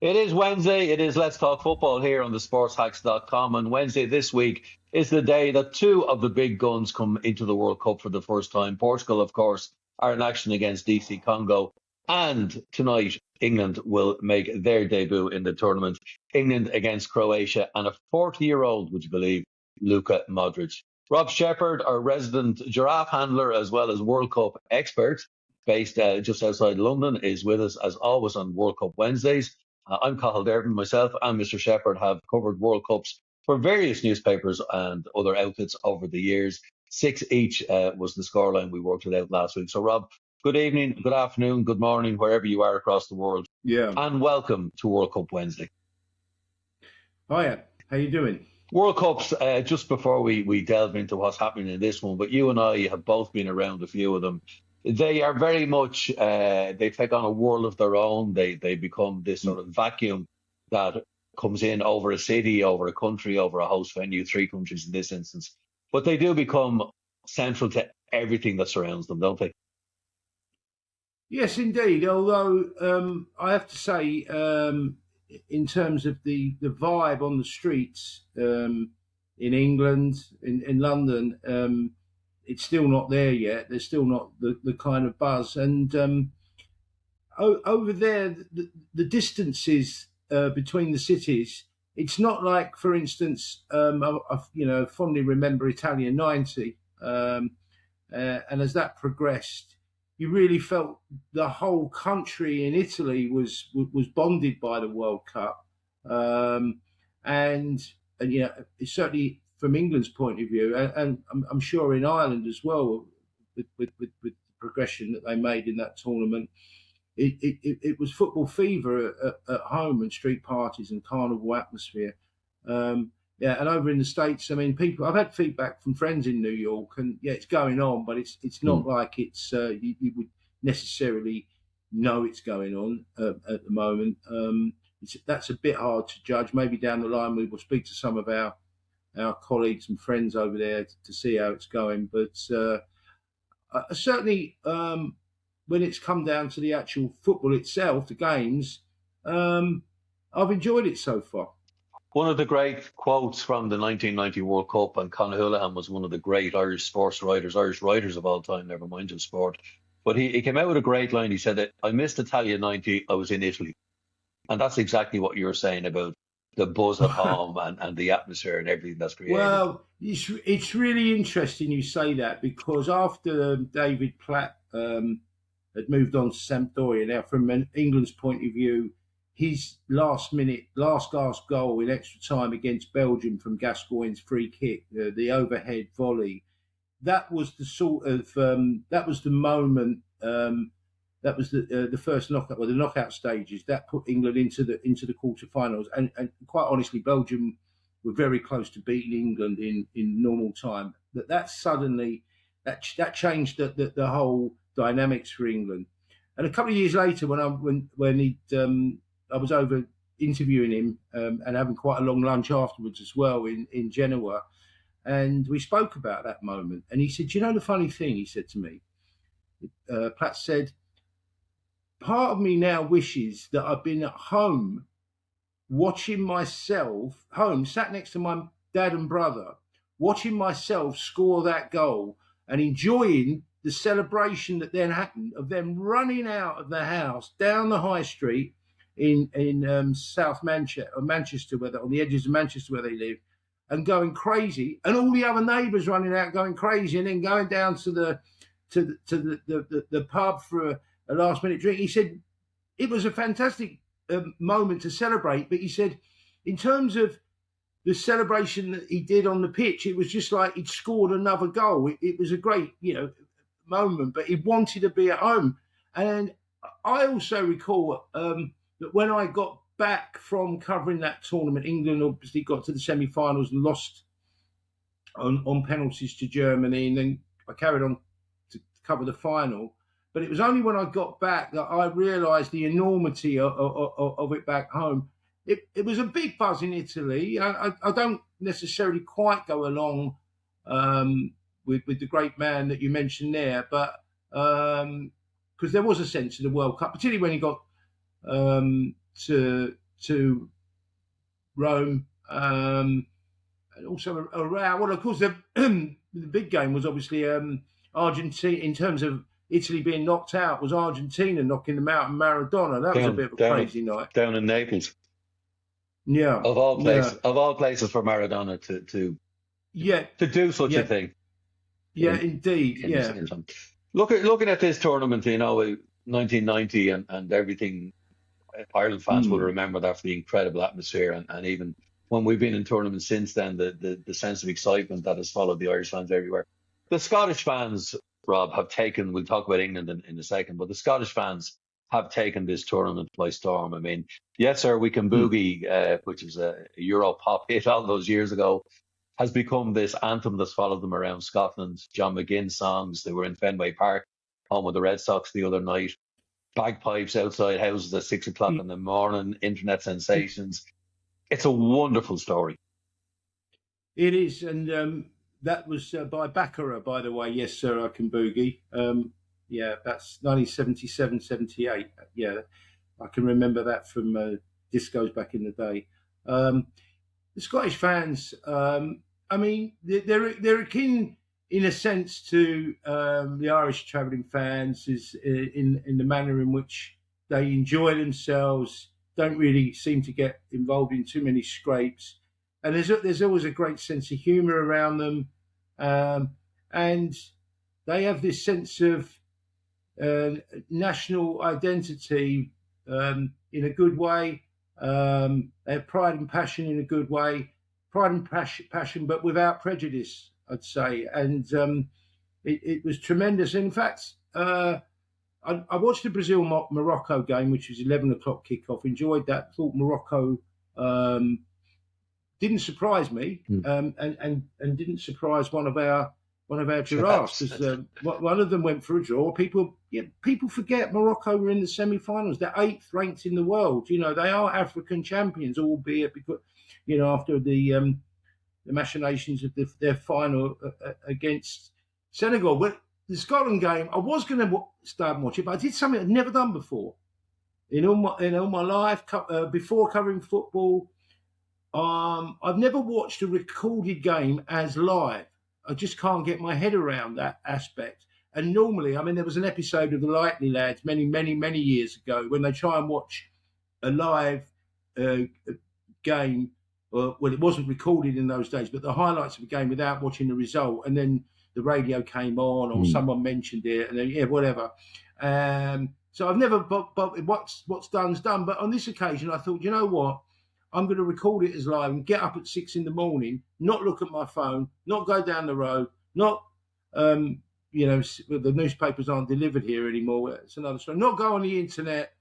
It is Wednesday. It is Let's Talk Football here on the sportshacks.com. And Wednesday this week is the day that two of the big guns come into the World Cup for the first time. Portugal, of course, are in action against DC Congo. And tonight, England will make their debut in the tournament. England against Croatia and a 40-year-old, would you believe, Luka Modric. Rob Shepherd, our resident giraffe handler, as well as World Cup expert, based just outside London, is with us as always on World Cup Wednesdays. I'm Cathal Dervin. Myself and Mr. Shepherd have covered World Cups for various newspapers and other outlets over the years. Six each was the scoreline. We worked it out last week. So, Rob, good evening, good afternoon, good morning, wherever you are across the world. Yeah. And welcome to World Cup Wednesday. Hiya. How you doing? World Cups, just before we delve into what's happening in this one, but you and I have both been around a few of them. They are very much, they take on a world of their own. They become this sort of vacuum that comes in over a city, over a country, over a host venue, three countries in this instance. But they do become central to everything that surrounds them, don't they? Yes, indeed. Although I have to say, in terms of the vibe on the streets in England, in London, it's still not there yet. There's still not the kind of buzz. And over there, the distances between the cities, it's not like, for instance, I fondly remember Italia '90, and as that progressed, you really felt the whole country in Italy was bonded by the World Cup, and certainly from England's point of view, and I'm sure in Ireland as well, with the progression that they made in that tournament, it was football fever at home and street parties and carnival atmosphere. Yeah, and over in the States, I mean, I've had feedback from friends in New York, and yeah, it's going on, but it's not like it's you would necessarily know it's going on at the moment. That's a bit hard to judge. Maybe down the line we will speak to some of our colleagues and friends over there to see how it's going. But certainly, when it's come down to the actual football itself, the games, I've enjoyed it so far. One of the great quotes from the 1990 World Cup, and Conor Houlihan was one of the great Irish writers of all time, never mind just sport. But he came out with a great line. He said that I missed Italia '90, I was in Italy. And that's exactly what you're saying about the buzz at home and the atmosphere and everything that's created. Well, it's really interesting you say that, because after David Platt had moved on to Sampdoria, now from England's point of view, his last gasp goal in extra time against Belgium from Gascoigne's free kick, the overhead volley, that was the sort of that was the moment. That was the first knockout, or the knockout stages that put England into the quarterfinals. And quite honestly, Belgium were very close to beating England in normal time. That suddenly that changed the whole dynamics for England. And a couple of years later, when I was over interviewing him and having quite a long lunch afterwards as well in Genoa, and we spoke about that moment. And he said, "You know the funny thing," he said to me, Platt said, "Part of me now wishes that I've been at home watching myself, sat next to my dad and brother, watching myself score that goal and enjoying the celebration that then happened of them running out of the house down the high street in South Manchester, on the edges of Manchester where they live, and going crazy, and all the other neighbours running out going crazy, and then going down to the pub for a last minute drink." He said it was a fantastic moment to celebrate, but he said in terms of the celebration that he did on the pitch, it was just like he'd scored another goal. It was a great moment, but he wanted to be at home. And I also recall that when I got back from covering that tournament, England obviously got to the semi-finals and lost on penalties to Germany, and then I carried on to cover the final. But it was only when I got back that I realised the enormity of it back home. It was a big buzz in Italy. I don't necessarily quite go along with the great man that you mentioned there, but because there was a sense of the World Cup, particularly when he got to to Rome, and also around. Well, of course, the big game was obviously Argentina. In terms of Italy being knocked out, was Argentina knocking them out and Maradona. That was a bit of a crazy night down in Naples. Yeah, of all places for Maradona to do such a thing. Yeah, indeed. Looking at this tournament, 1990 and everything. Ireland fans will remember that for the incredible atmosphere, and even when we've been in tournaments since then, the sense of excitement that has followed the Irish fans everywhere. The Scottish fans, Rob, have taken. We'll talk about England in a second, but the Scottish fans have taken this tournament by storm. I mean, Yes Sir, We Can Boogie, which is a Euro pop hit all those years ago, has become this anthem that's followed them around Scotland. John McGinn songs. They were in Fenway Park, home of the Red Sox the other night. Bagpipes outside houses at 6 o'clock in the morning, internet sensations. It's a wonderful story. It is, and that was by Baccarat, by the way. Yes Sir, I Can Boogie. That's 1977, 78. Yeah, I can remember that from discos back in the day. The Scottish fans, I mean, they're akin in a sense to the Irish travelling fans, is in the manner in which they enjoy themselves, don't really seem to get involved in too many scrapes, and there's always a great sense of humour around them, and they have this sense of national identity in a good way. They have pride and passion in a good way, pride and passion, but without prejudice, I'd say. And it was tremendous. In fact, I watched the Brazil-Morocco game, which was 11 o'clock kickoff. Enjoyed that. Thought Morocco didn't surprise me, and didn't surprise one of our giraffes, because one of them went for a draw. People forget Morocco were in the semi-finals. They're 8th ranked in the world. They are African champions, albeit because after the machinations of their final against Senegal. But the Scotland game, I was going to start and watch it, but I did something I'd never done before in all my life before covering football. I've never watched a recorded game as live. I just can't get my head around that aspect. And normally, I mean, there was an episode of the Lightly Lads many, many, many years ago when they try and watch a live game. Well, it wasn't recorded in those days, but the highlights of the game without watching the result. And then the radio came on, or someone mentioned it, and then, whatever. So I've never, but what's done's done. But on this occasion, I thought, you know what? I'm going to record it as live and get up at 6 a.m, not look at my phone, not go down the road, not, the newspapers aren't delivered here anymore. It's another story. Not go on the internet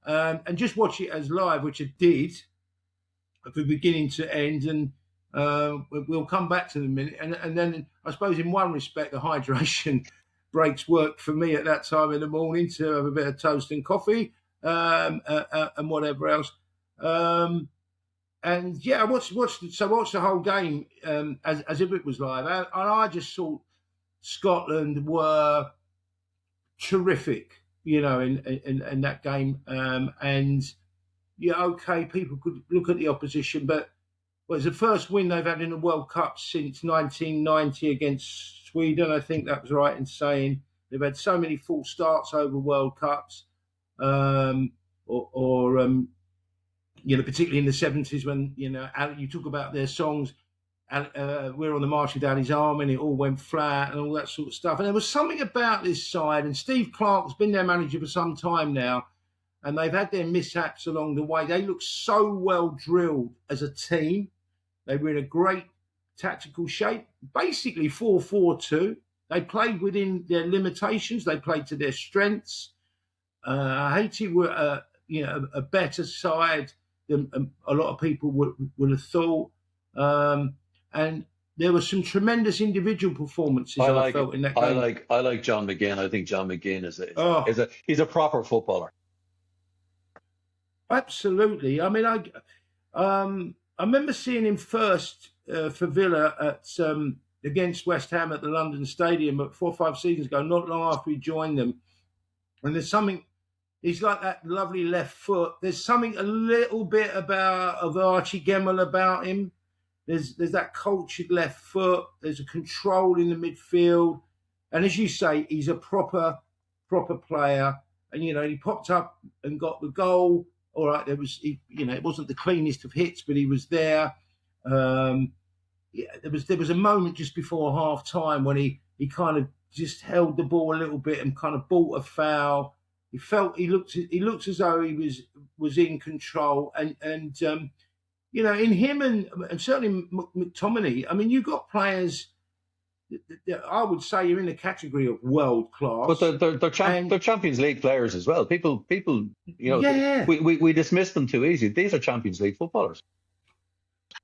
and just watch it as live, which I did from beginning to end. And we'll come back to the minute. And then I suppose in one respect, the hydration breaks worked for me at that time in the morning to have a bit of toast and coffee and whatever else. And I watched the whole game as if it was live, and I just thought Scotland were terrific, in that game. People could look at the opposition, but it's the first win they've had in the World Cup since 1990 against Sweden. I think that was right in saying. They've had so many false starts over World Cups, particularly in the 70s when, you talk about their songs, We're on the March with Ali's Arm, and it all went flat and all that sort of stuff. And there was something about this side, and Steve Clarke's been their manager for some time now, and they've had their mishaps along the way. They look so well drilled as a team. They were in a great tactical shape, basically 4-4-2. They played within their limitations. They played to their strengths. Haiti were, a better side than a lot of people would have thought. And there were some tremendous individual performances I felt in that game. I like John McGinn. I think John McGinn he's a proper footballer. Absolutely. I mean, I remember seeing him first for Villa at against West Ham at the London Stadium 4 or 5 seasons ago, not long after he joined them. And there's something He's like that lovely left foot. There's something a little bit of Archie Gemmill about him. There's that cultured left foot. There's a control in the midfield, and as you say, he's a proper player. And he popped up and got the goal. All right, it wasn't the cleanest of hits, but he was there. There was a moment just before half time when he kind of just held the ball a little bit and kind of bought a foul. He looked as though he was in control, and in him and certainly McTominay. I mean, you've got players that I would say are in the category of world class, but they're Champions League players as well. People, yeah. we dismiss them too easy. These are Champions League footballers.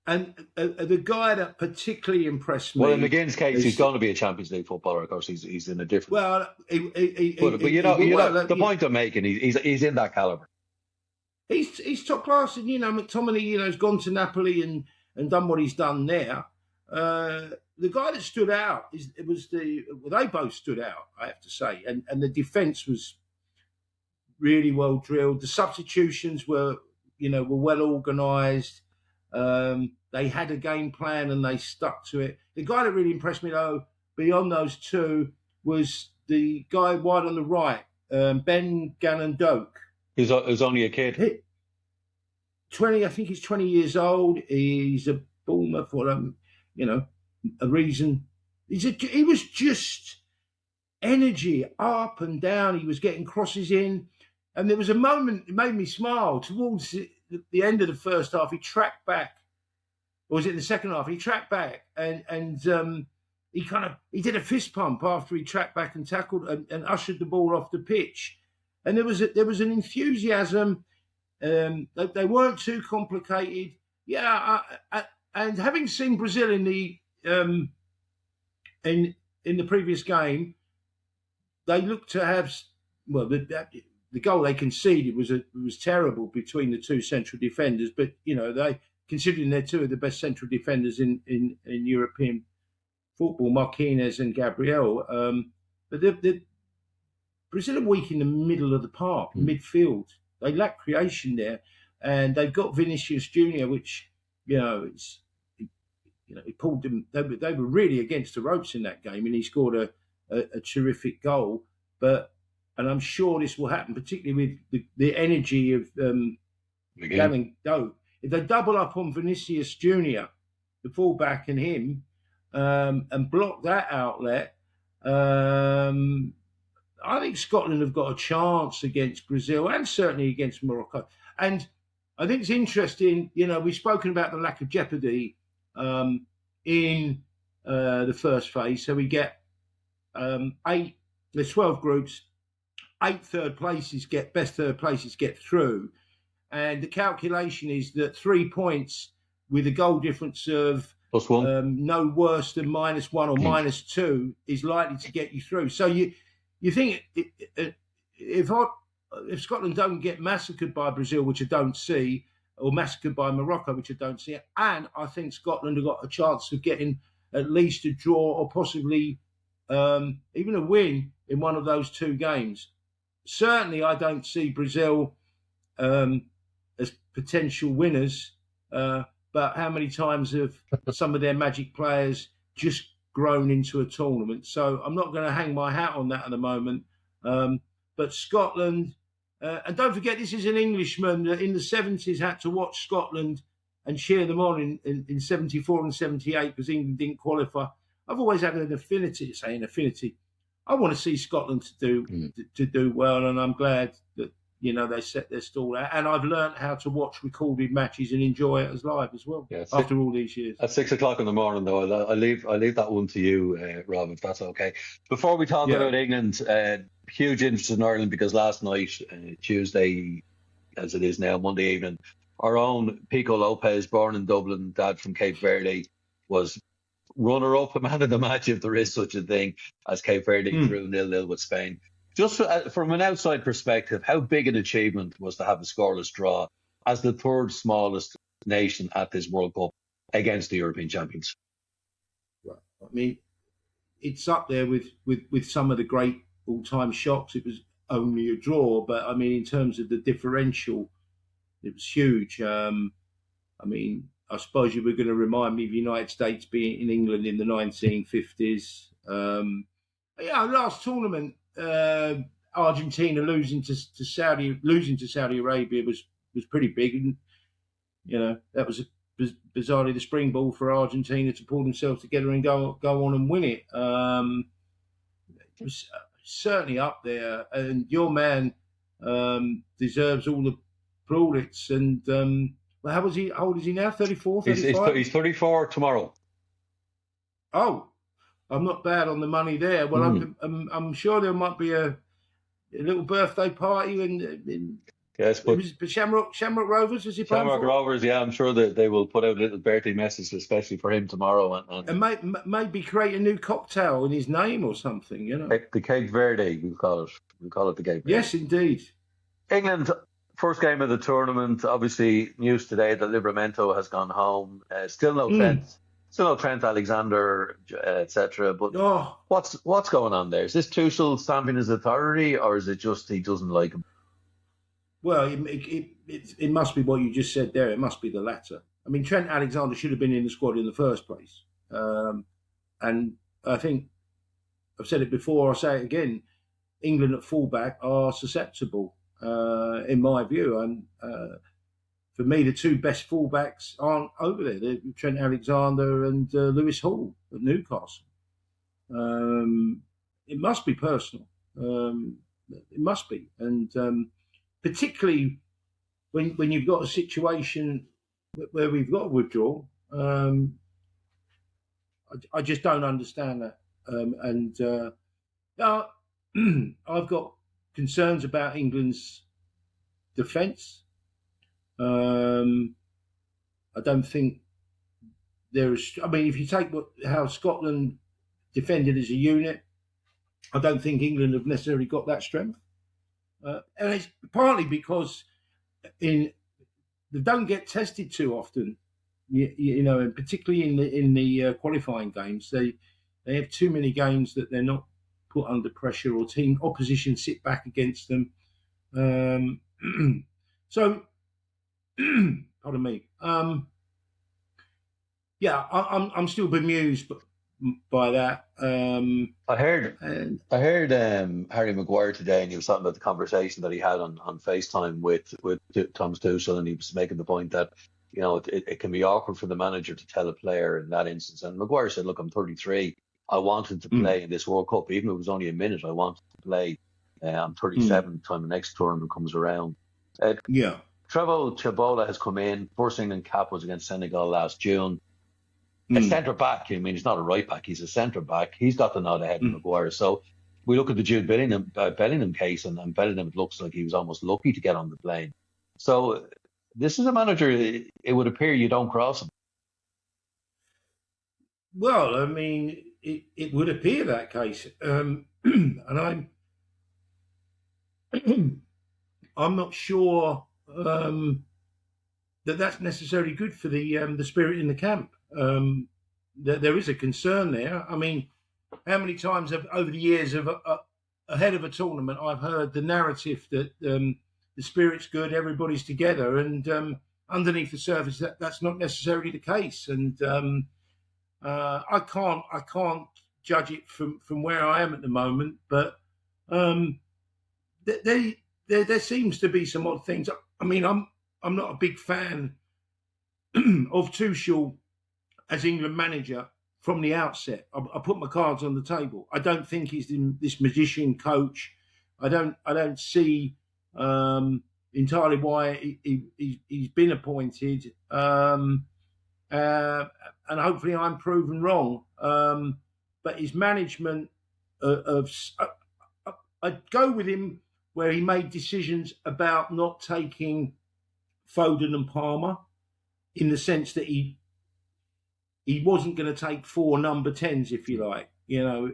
And the guy that particularly impressed me. Well, in McGinn's case, he's going to be a Champions League footballer. Of course, he's in a different. Well, the point I'm making, he's in that caliber. He's top class, and McTominay, has gone to Napoli and done what he's done there. The guy that stood out they both stood out, I have to say, and the defence was really well drilled. The substitutions were well organised. They had a game plan and they stuck to it. The guy that really impressed me, though, beyond those two, was the guy wide on the right, Ben Gannon-Doak. He's only a kid. 20, I think he's 20 years old. He's a Bournemouth for a reason. He was just energy up and down. He was getting crosses in, and there was a moment that made me smile towards the end of the first half. He tracked back, or was it in the second half? He tracked back and he did a fist pump after he tracked back and tackled and ushered the ball off the pitch. And there was an enthusiasm. They weren't too complicated. Yeah, and having seen Brazil in the previous game, they looked to have the goal they conceded was terrible between the two central defenders. But they, considering they're two of the best central defenders in European football, Marquinhos and Gabriel, but Brazil are weak in the middle of the park, midfield. They lack creation there, and they've got Vinicius Junior, which he pulled them. They were really against the ropes in that game, and he scored a terrific goal. And I'm sure this will happen, particularly with the energy of Gannon-Doak. If they double up on Vinicius Junior, the fullback, and him, and block that outlet, I think Scotland have got a chance against Brazil and certainly against Morocco. And I think it's interesting, we've spoken about the lack of jeopardy in the first phase. So we get there's 12 groups, 8 best third places get through. And the calculation is that 3 points with a goal difference of +1, no worse than -1 or -2 is likely to get you through. So you think if Scotland don't get massacred by Brazil, which I don't see, or massacred by Morocco, which I don't see, and I think Scotland have got a chance of getting at least a draw or possibly even a win in one of those two games. Certainly, I don't see Brazil as potential winners, but how many times have some of their magic players just grown into a tournament? So I'm not going to hang my hat on that at the moment. But Scotland, and don't forget, this is an Englishman that in the 70s had to watch Scotland and cheer them on in 74 and 78 because England didn't qualify. I've always had an affinity. I want to see Scotland to do well, and I'm glad that they set their stall out. And I've learned how to watch recorded matches and enjoy it as live as well. Yeah, after all these years. At 6 o'clock in the morning, though, I leave that one to you, Rob, if that's okay. Before we talk about England, huge interest in Ireland because last night, Tuesday, as it is now, Monday evening, our own Pico Lopez, born in Dublin, dad from Cape Verde, was runner-up, a man of the match, if there is such a thing, as Cape Verde drew 0-0 with Spain. Just from an outside perspective, how big an achievement was to have a scoreless draw as the third smallest nation at this World Cup against the European champions? Right. I mean, it's up there with some of the great all-time shocks. It was only a draw, but I mean, in terms of the differential, it was huge. I mean, I suppose you were going to remind me of the United States being in England in the 1950s. Yeah, last tournament, Argentina losing to Saudi Arabia was pretty big, and that was bizarrely the springboard for Argentina to pull themselves together and go on and win it. It was certainly up there, and your man deserves all the plaudits. And well, how old is he now? 34, 35? He's 34 tomorrow. Oh, I'm not bad on the money there. Well, I'm sure there might be a little birthday party and yes, but Shamrock Rovers, was he playing Shamrock for? Rovers, yeah, I'm sure that they will put out a little birthday message, especially for him tomorrow, and maybe create a new cocktail in his name or something. The Cape Verde, we call it the Cape Verde. Yes, indeed. England, first game of the tournament. Obviously, news today that Livramento has gone home. Still no Trent Alexander, etc. But what's going on there? Is this Tuchel stamping his authority, or is it just he doesn't like him? Well, it must be what you just said there. It must be the latter. I mean, Trent Alexander should have been in the squad in the first place. And I think I've said it before, I'll say it again, England at fullback are susceptible, in my view. And for me, the two best fullbacks aren't over there. They're Trent Alexander and Lewis Hall at Newcastle. It must be personal. It must be. And particularly when you've got a situation where we've got a withdrawal, I just don't understand that. I've got concerns about England's defence. I don't think there's. I mean, if you take how Scotland defended as a unit, I don't think England have necessarily got that strength. And it's partly because they don't get tested too often, and particularly in the qualifying games, they have too many games that they're not put under pressure or opposition sit back against them. So, pardon me. Yeah, I'm still bemused by that. I heard Harry Maguire today, and he was talking about the conversation that he had on FaceTime with Thomas Tuchel, and he was making the point that it can be awkward for the manager to tell a player in that instance. And Maguire said, "Look, I'm 33. I wanted to play in this World Cup, even if it was only a minute. I wanted to play. I'm 37 by the time the next tournament comes around." Trevoh Chalobah has come in. First England cap was against Senegal last June. A centre back. I mean, he's not a right back. He's a centre back. He's got the nod ahead of Maguire. So we look at the Jude Bellingham case, and Bellingham, it looks like he was almost lucky to get on the plane. So this is a manager. It would appear you don't cross him. Well, I mean, it would appear that case, and I'm not sure that's necessarily good for the spirit in the camp. There is a concern there. I mean, how many times over the years ahead of a tournament I've heard the narrative that the spirit's good, everybody's together, and underneath the surface that's not necessarily the case. And I can't judge it from where I am at the moment, but there seems to be some odd things. I mean, I'm not a big fan of Tuchel as England manager from the outset. I put my cards on the table. I don't think he's this magician coach. I don't see entirely why he's been appointed. And hopefully I'm proven wrong. But his management I'd go with him where he made decisions about not taking Foden and Palmer, in the sense that he wasn't going to take 4 number 10s, if you like.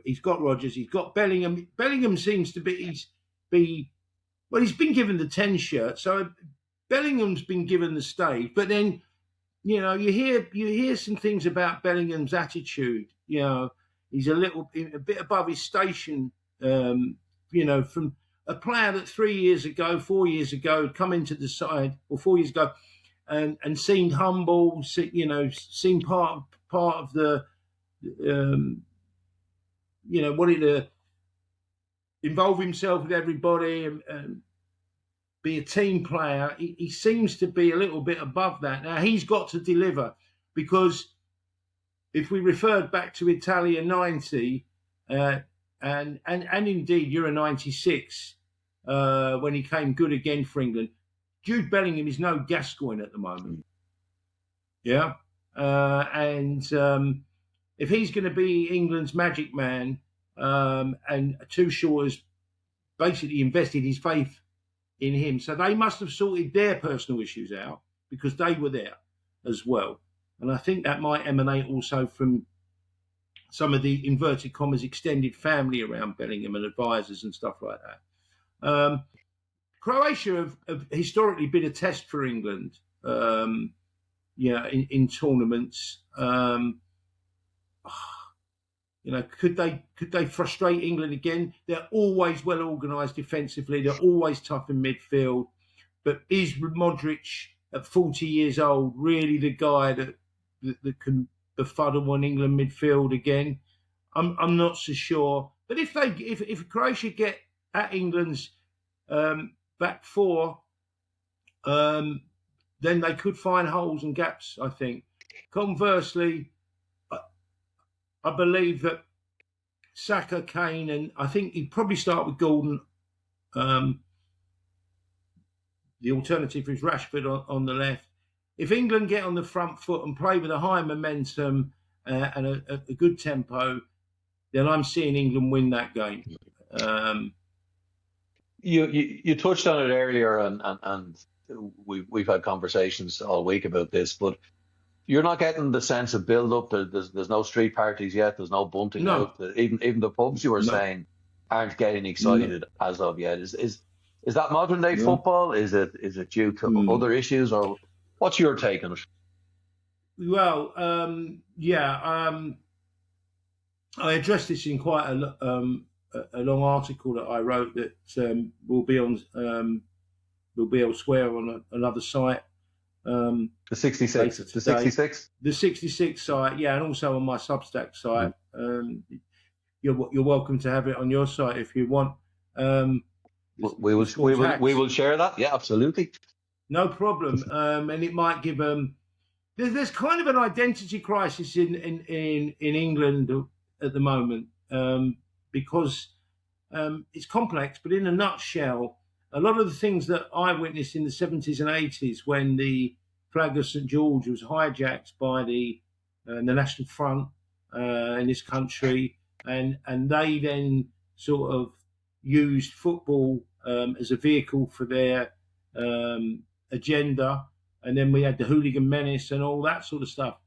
He's got Rodgers, he's got Bellingham. Bellingham seems to he's been given the 10 shirt, so Bellingham's been given the stage. But then, you hear some things about Bellingham's attitude. He's a bit above his station. From a player that 3 years ago, 4 years ago, had come into the side, or 4 years ago, and seemed humble, seemed part of the, wanted to involve himself with everybody and be a team player. He seems to be a little bit above that. Now he's got to deliver, because if we referred back to Italia 90 and indeed Euro 96, when he came good again for England, Jude Bellingham is no Gascoigne at the moment. Yeah. And if he's going to be England's magic man, and Tuchel has basically invested his faith in him, so they must have sorted their personal issues out, because they were there as well. And I think that might emanate also from some of the inverted commas extended family around Bellingham and advisors and stuff like that. Croatia have historically been a test for England, in tournaments. Could they frustrate England again? They're always well organised defensively. They're always tough in midfield. But is Modric at 40 years old really the guy that can befuddle on England midfield again? I'm not so sure. But if Croatia get at England's back four, then they could find holes and gaps, I think. Conversely, I believe that Saka, Kane, and I think he'd probably start with Gordon. The alternative is Rashford on the left. If England get on the front foot and play with a high momentum and a good tempo, then I'm seeing England win that game. You touched on it earlier, and we've had conversations all week about this, but you're not getting the sense of build up. There's no street parties yet. There's no bunting out. Even the pubs you were saying aren't getting excited as of yet. Is that modern day football? Is it due to other issues, or what's your take on it? Well, I addressed this in quite a long article that I wrote that will be elsewhere on another site. The 66, the 66, the 66 site, yeah, and also on my Substack site. You're welcome to have it on your site if you want. We will share that. Yeah, absolutely, no problem. And it might give there's kind of an identity crisis in England at the moment, because it's complex. But in a nutshell, a lot of the things that I witnessed in the 70s and 80s, when the flag of St George was hijacked by the National Front in this country, and they then sort of used football as a vehicle for their agenda, and then we had the hooligan menace and all that sort of stuff.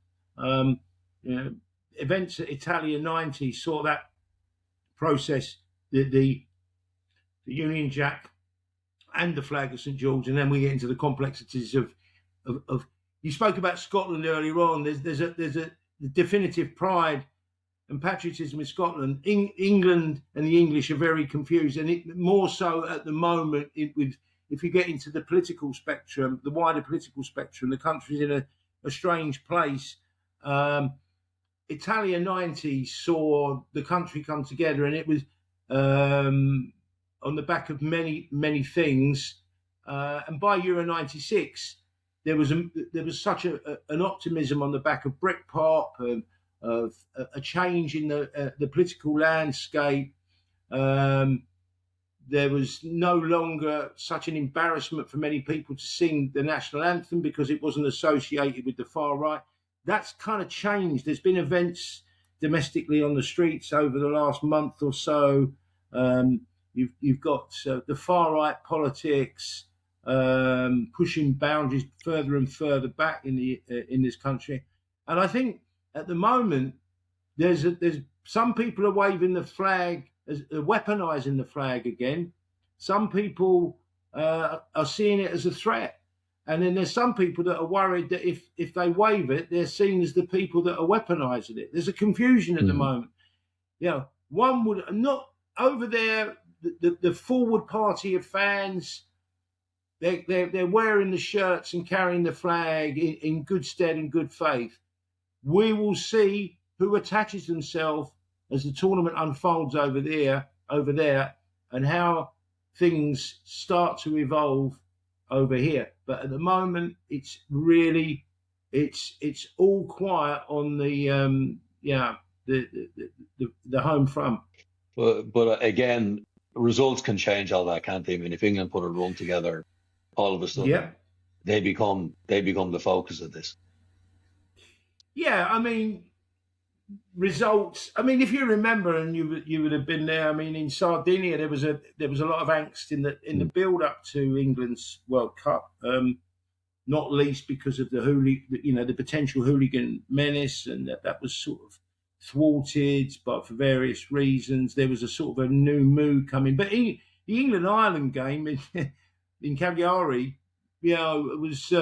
Events at Italia 90 saw that process, the Union Jack and the flag of St George, and then we get into the complexities of you spoke about Scotland earlier on. There's a definitive pride and patriotism in Scotland. England and the English are very confused, and it more so at the moment. If you get into the political spectrum, the wider political spectrum, the country's in a strange place. Italia 90 saw the country come together, and it was on the back of many things. And by Euro 96, there was such an optimism on the back of Britpop, of a change in the political landscape. There was no longer such an embarrassment for many people to sing the national anthem because it wasn't associated with the far right. That's kind of changed. There's been events domestically on the streets over the last month or so. You've got the far right politics pushing boundaries further and further back in this country, and I think at the moment there's some people are waving the flag, weaponizing the flag again. Some people are seeing it as a threat, and then there's some people that are worried that if they wave it, they're seen as the people that are weaponizing it. There's a confusion at the moment. One would not over there. the forward party of fans, they're wearing the shirts and carrying the flag in good stead and good faith. We will see who attaches themselves as the tournament unfolds over there, and how things start to evolve over here. But at the moment, it's really, it's all quiet on the home front. But again, results can change all that, can't they? I mean, if England put a run together, all of a sudden they become the focus of this. Yeah, I mean, results. I mean, if you remember, and you would have been there. I mean, in Sardinia, there was a lot of angst in the build up to England's World Cup. Not least because of the potential hooligan menace, and that was sort of thwarted, but for various reasons. There was a sort of a new mood coming. But the England-Ireland game in Cagliari, it was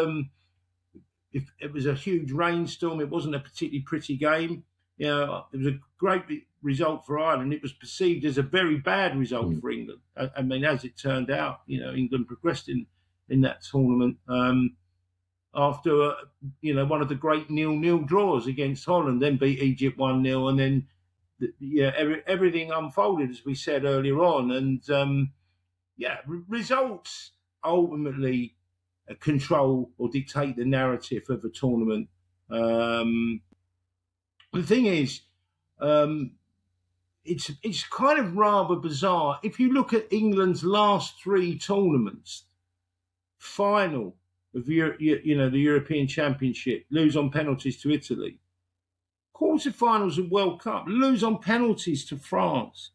it was a huge rainstorm. It wasn't a particularly pretty game. It was a great result for Ireland. It was perceived as a very bad result for England. I mean, as it turned out, England progressed in that tournament after one of the great 0-0 draws against Holland, then beat Egypt 1-0, and then everything unfolded as we said earlier on. And results ultimately control or dictate the narrative of a tournament. The thing is, it's kind of rather bizarre. If you look at England's last 3 tournaments, final of the European Championship, lose on penalties to Italy. Quarterfinals of World Cup, lose on penalties to France.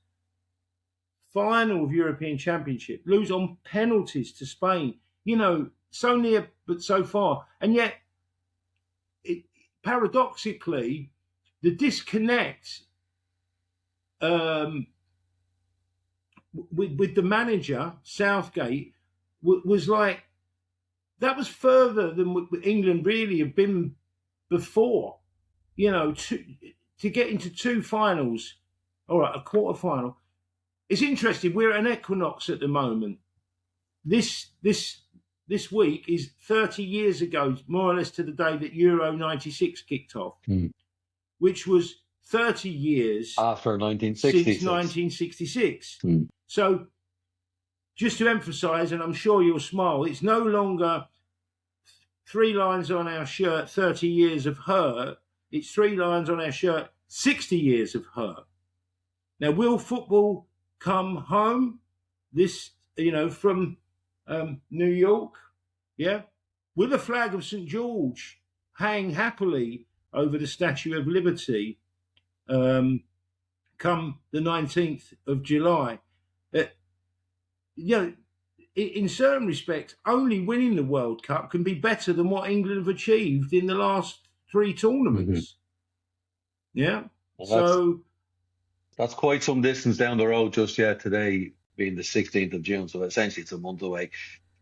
Final of European Championship, lose on penalties to Spain. So near but so far. And yet, paradoxically, the disconnect with the manager, Southgate, was like, that was further than what England really have been before. To get into 2 finals, all right, a quarter final. It's interesting. We're at an equinox at the moment. This week is 30 years ago, more or less to the day that Euro 96 kicked off, which was 30 years after 1966. Since 1966. So, just to emphasise, and I'm sure you'll smile, it's no longer 3 lines on our shirt, 30 years of hurt. It's 3 lines on our shirt, 60 years of hurt. Now, will football come home from New York? Yeah. Will the flag of St. George hang happily over the Statue of Liberty come the 19th of July? In certain respects, only winning the World Cup can be better than what England have achieved in the last 3 tournaments. Yeah. Well, that's quite some distance down the road just yet, today being the 16th of June. So essentially it's a month away.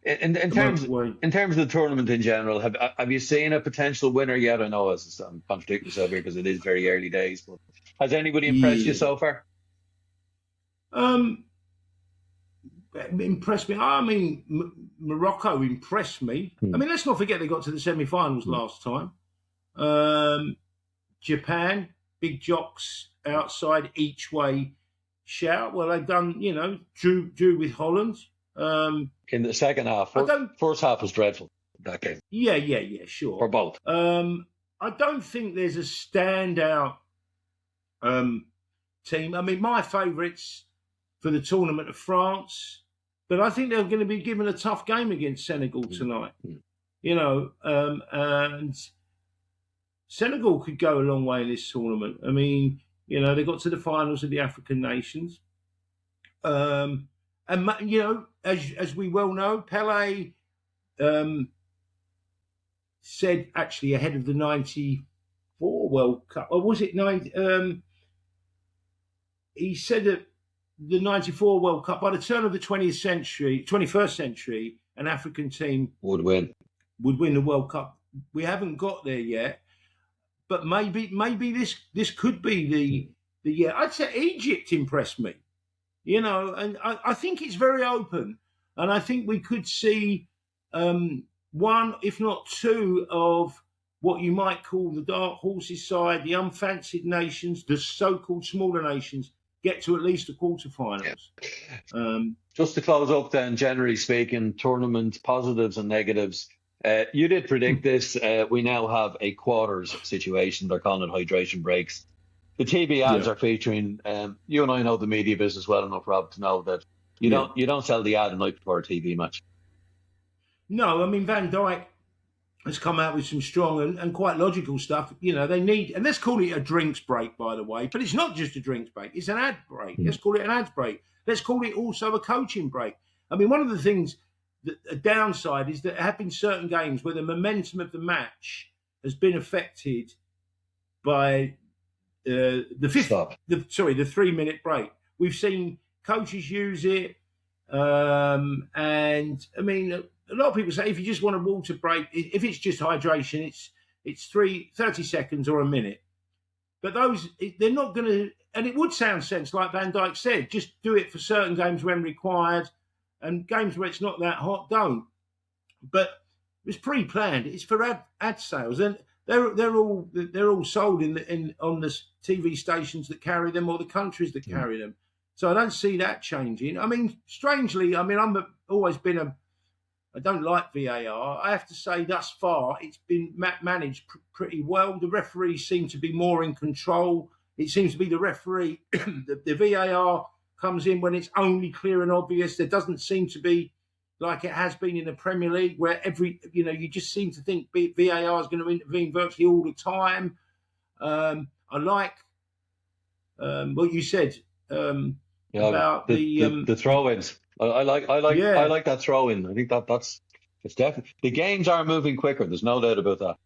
In terms of the tournament in general, have you seen a potential winner yet? I know I'm contradicting myself here because it is very early days, but has anybody impressed you so far? Impressed me. I mean, Morocco impressed me. I mean, let's not forget they got to the semi-finals last time. Japan, big jocks outside each way shout. Well, they've done, drew with Holland. In the second half, first half was dreadful, that game. Yeah, sure. For both. I don't think there's a standout team. I mean, my favourites for the tournament are France, but I think they're going to be given a tough game against Senegal tonight. And Senegal could go a long way in this tournament. I mean, they got to the finals of the African nations. And, as we well know, Pelé said actually ahead of the 94 World Cup, or was it he said that the 94 World Cup, by the turn of the 21st century, an African team would win the World Cup. We haven't got there yet, but maybe this could be the year. I'd say Egypt impressed me. And I think it's very open. And I think we could see one, if not two, of what you might call the dark horses side, the unfancied nations, the so-called smaller nations, get to at least the quarterfinals. Yeah. Just to close up then, generally speaking, tournament positives and negatives. You did predict this. We now have a quarters situation. They're calling it hydration breaks. The TV ads are featuring. You and I know the media business well enough, Rob, to know that you don't sell the ad the night before a TV match. No, I mean Van Dijk has come out with some strong and quite logical stuff. They need, and let's call it a drinks break, by the way. But it's not just a drinks break; it's an ad break. Let's call it an ads break. Let's call it also a coaching break. I mean, one of the things, a downside is that there have been certain games where the momentum of the match has been affected by the 3-minute break. We've seen coaches use it, and I mean, a lot of people say if you just want a water break, if it's just hydration, it's 30 seconds or a minute. But they're not going to, and it would sound sense, like Van Dijk said, just do it for certain games when required, and games where it's not that hot, don't. But it's pre-planned. It's for ad sales, and they're all sold on the TV stations that carry them or the countries that carry them. So I don't see that changing. I mean, strangely, I don't like VAR. I have to say, thus far, it's been managed pretty well. The referees seem to be more in control. It seems to be the referee. the VAR comes in when it's only clear and obvious. There doesn't seem to be, like it has been in the Premier League, where you just seem to think VAR is going to intervene virtually all the time. I like what you said about the throw-ins. I like that throw-in. I think it's definitely, the games are moving quicker. There's no doubt about that.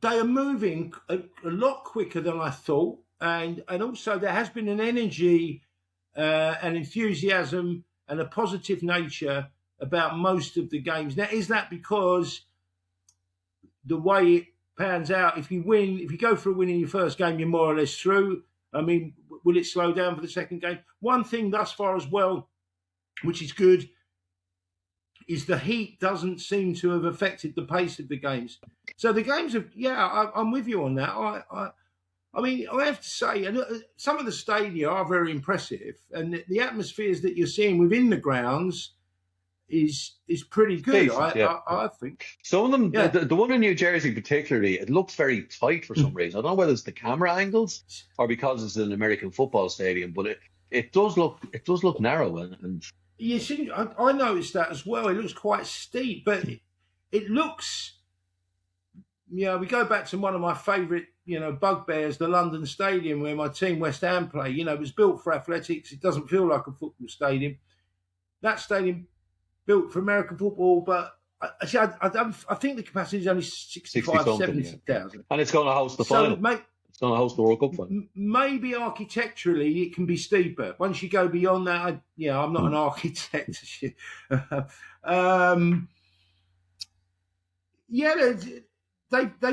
They are moving a lot quicker than I thought, and also there has been an energy, an enthusiasm, and a positive nature about most of the games. Now, is that because the way it pans out? If you go for a win in your first game, you're more or less through. I mean, will it slow down for the second game? One thing thus far as well, which is good, is the heat doesn't seem to have affected the pace of the games. So the games have, I'm with you on that. I mean, I have to say, some of the stadia are very impressive, and the atmospheres that you're seeing within the grounds is pretty good. Decent, I think some of them. The one in New Jersey, particularly, it looks very tight for some reason. I don't know whether it's the camera angles or because it's an American football stadium, but it does look narrow and. You see, I noticed that as well. It looks quite steep, but it looks. We go back to one of my favourite, bugbears, the London Stadium, where my team West Ham play. It was built for athletics. It doesn't feel like a football stadium. That stadium built for American football, but I think the capacity is only 65,000, 70,000. And it's going to host the final. It's going to host the World Cup final. Maybe architecturally it can be steeper. Once you go beyond that, I'm not an architect. They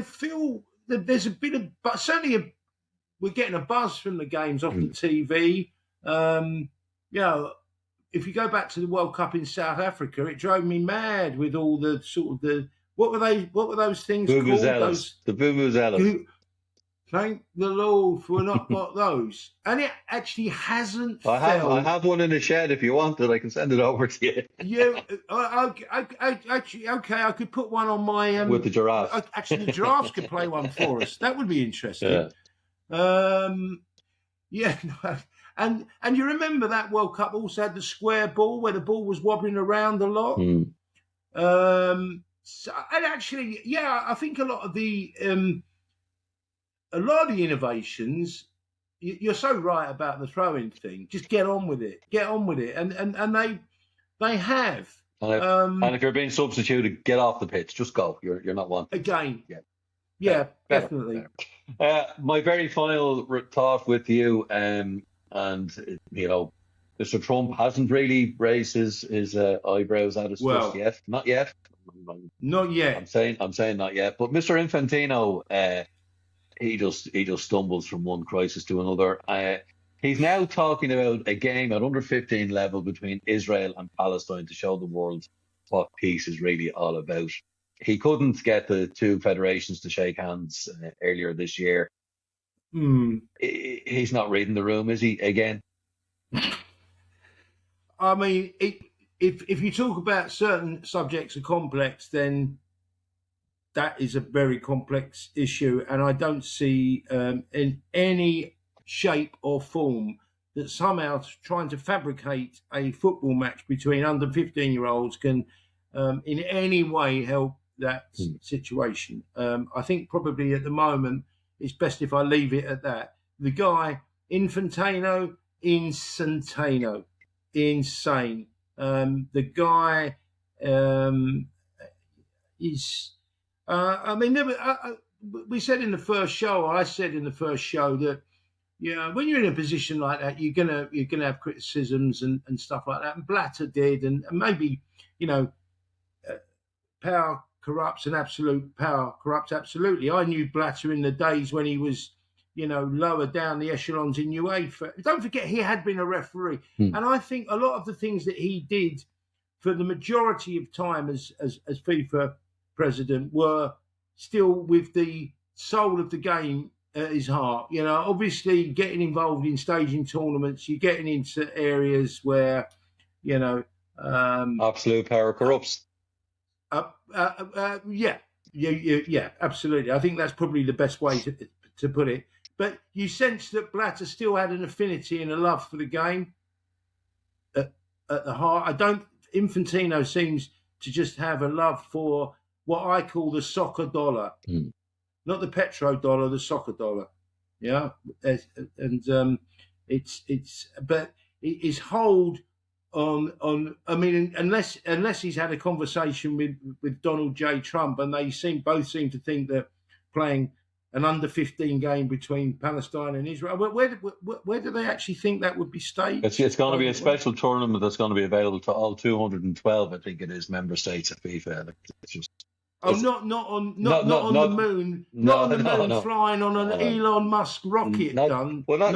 feel that there's a bit of, but certainly we're getting a buzz from the games off the TV. If you go back to the World Cup in South Africa, it drove me mad with all the sort of what were those things called? The vuvuzelas. Thank the Lord for not got those. And it actually hasn't I have one in the shed if you want it. I can send it over to you. Okay, I could put one on my... with the giraffe. Actually, the giraffes could play one for us. That would be interesting. And you remember that World Cup also had the square ball where the ball was wobbling around a lot? I think a lot of the innovations, you're so right about the throwing thing. Just get on with it. And they have. And if you're being substituted, get off the pitch. Just go. You're not one. Again. Yeah, definitely. My very final thought with you, and Mr. Trump hasn't really raised his eyebrows at us just yet. Not yet. Not yet. I'm saying not yet. But Mr. Infantino, he just stumbles from one crisis to another. He's now talking about a game at under 15 level between Israel and Palestine to show the world what peace is really all about. He couldn't get the two federations to shake hands earlier this year. He's not reading the room, is he? Again, I mean, if you talk about certain subjects are complex, then that is a very complex issue, and I don't see in any shape or form that somehow trying to fabricate a football match between under 15-year-olds can in any way help that situation. I think probably at the moment it's best if I leave it at that. The guy, Infantino, insane. The guy is. I mean, we said in the first show. I said in the first show that when you're in a position like that, you're gonna have criticisms and stuff like that. And Blatter did, and maybe power corrupts, and absolute power corrupts absolutely. I knew Blatter in the days when he was, lower down the echelons in UEFA. Don't forget, he had been a referee, and I think a lot of the things that he did for the majority of time as FIFA president were still with the soul of the game at his heart. Obviously getting involved in staging tournaments, you're getting into areas where, absolute power corrupts. Yeah, absolutely. I think that's probably the best way to put it. But you sense that Blatter still had an affinity and a love for the game at the heart. Infantino seems to just have a love for what I call the soccer dollar, not the petrodollar, the soccer dollar. Yeah, and but his hold on. I mean, unless he's had a conversation with Donald J. Trump, and they both seem to think that playing an under 15 game between Palestine and Israel, where do they actually think that would be staged? It's going to be a special tournament that's going to be available to all 212, I think it is, member states of FIFA. Not on the moon, flying on an Elon Musk rocket. Not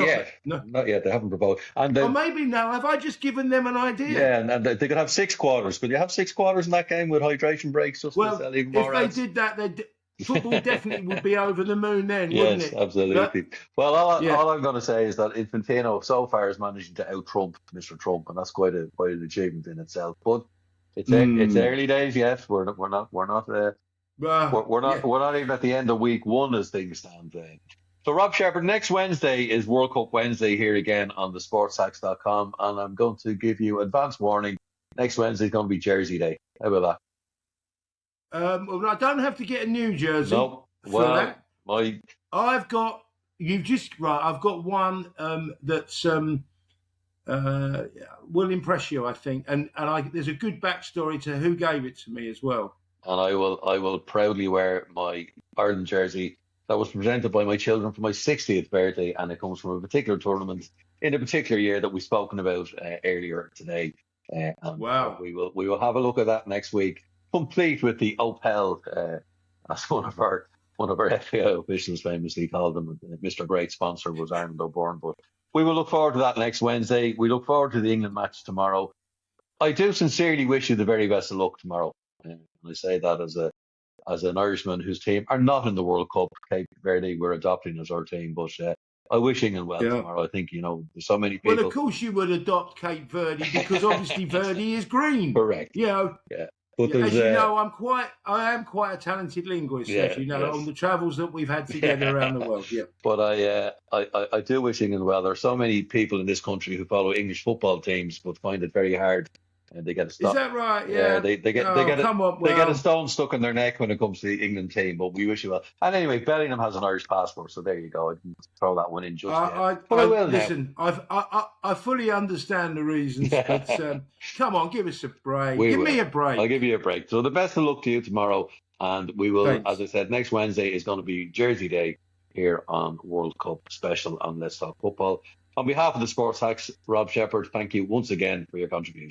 yet. Not yet. They haven't proposed. And maybe now. Have I just given them an idea? Yeah, and they could have 6 quarters. Could you have 6 quarters in that game with hydration breaks? If they did that, football definitely would be over the moon then, wouldn't it? Yes, absolutely. Well, all I'm going to say is that Infantino so far is managing to out-Trump Mr. Trump, and that's quite an achievement in itself. But it's early days yet. We're not even at the end of week 1 as things stand. So, Rob Shepherd, next Wednesday is World Cup Wednesday here again on the sportshacks.com, and I'm going to give you advance warning. Next Wednesday is going to be Jersey Day. How about that? Well, I don't have to get a new jersey. No. Well, I've got one that's will impress you, I think, and there's a good backstory to who gave it to me as well. And I will proudly wear my Ireland jersey that was presented by my children for my 60th birthday, and it comes from a particular tournament in a particular year that we've spoken about earlier today. Wow! We will have a look at that next week, complete with the Opel, as one of our FAI officials famously called them. Mr. Great sponsor was Arnold O'Byrne, but we will look forward to that next Wednesday. We look forward to the England match tomorrow. I do sincerely wish you the very best of luck tomorrow. And I say that as an Irishman whose team are not in the World Cup. Cape Verde we're adopting as our team, but I wish England well tomorrow. I think there's so many people. Well, of course you would adopt Cape Verde because obviously Verde is green. Correct. Yeah. But as you know, I am quite a talented linguist. As you know, on the travels that we've had together around the world. Yeah. But I do wish England well. There are so many people in this country who follow English football teams, but find it very hard. And they get a stop. Is that right? Yeah. They get a stone stuck in their neck when it comes to the England team. But we wish you well. And anyway, Bellingham has an Irish passport, so there you go. I can throw that one in just listen, I fully understand the reasons, but come on, give us a break. Give me a break. I'll give you a break. So the best of luck to you tomorrow, and we will, as I said, next Wednesday is going to be Jersey Day here on World Cup Special on Let's Talk Football. On behalf of the Sports Hacks, Rob Shepherd, thank you once again for your contribution.